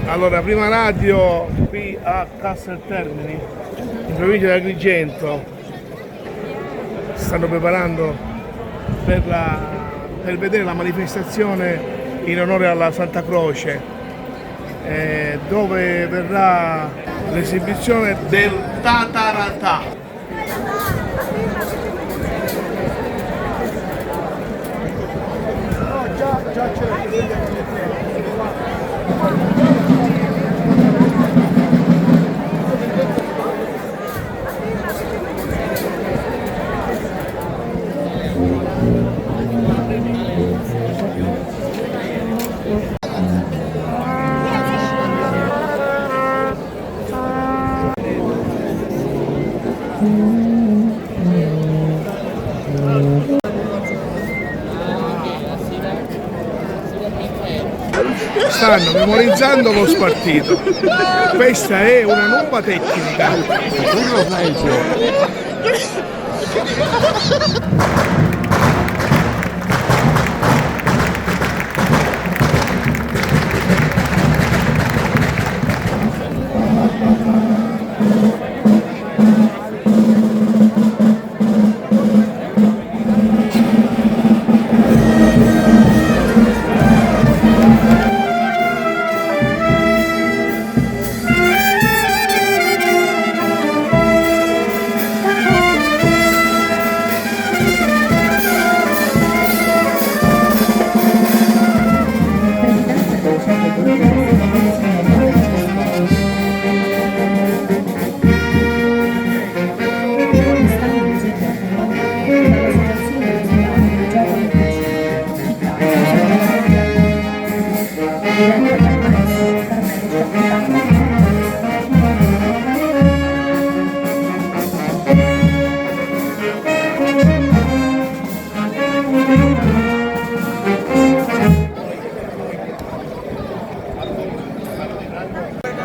Allora, prima radio qui a Casteltermini, in provincia di Agrigento, stanno preparando per vedere la manifestazione in onore alla Santa Croce, dove verrà l'esibizione del Tataratà. Già c'è. Stanno memorizzando lo spartito. Questa è una nuova tecnica.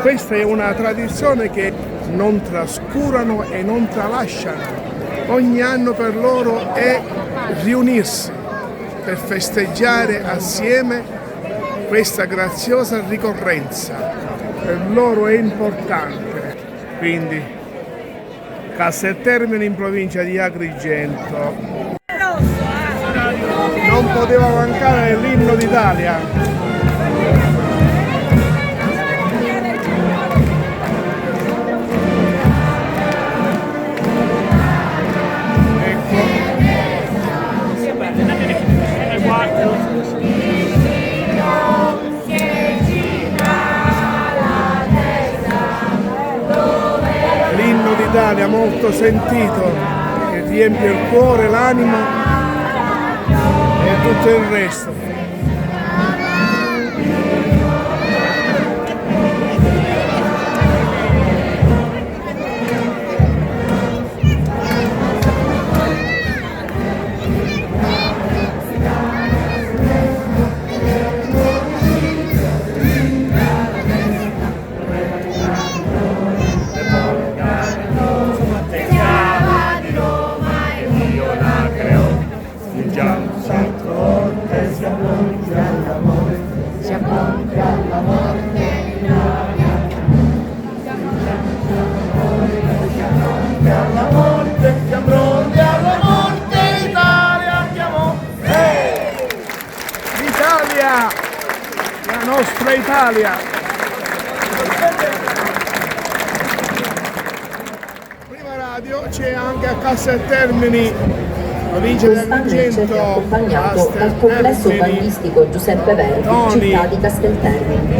Questa è una tradizione che non trascurano e non tralasciano. Ogni anno per loro è riunirsi per festeggiare assieme questa graziosa ricorrenza. Per loro è importante. Quindi Casteltermini in provincia di Agrigento. Non poteva mancare l'inno d'Italia. L'inno d'Italia molto sentito, che riempie il cuore, l'anima e tutto il resto. La nostra Italia. Prima radio c'è anche a Casteltermini, provincia di Agrigento, accompagnato dal complesso bandistico Giuseppe Verdi, città di Casteltermini.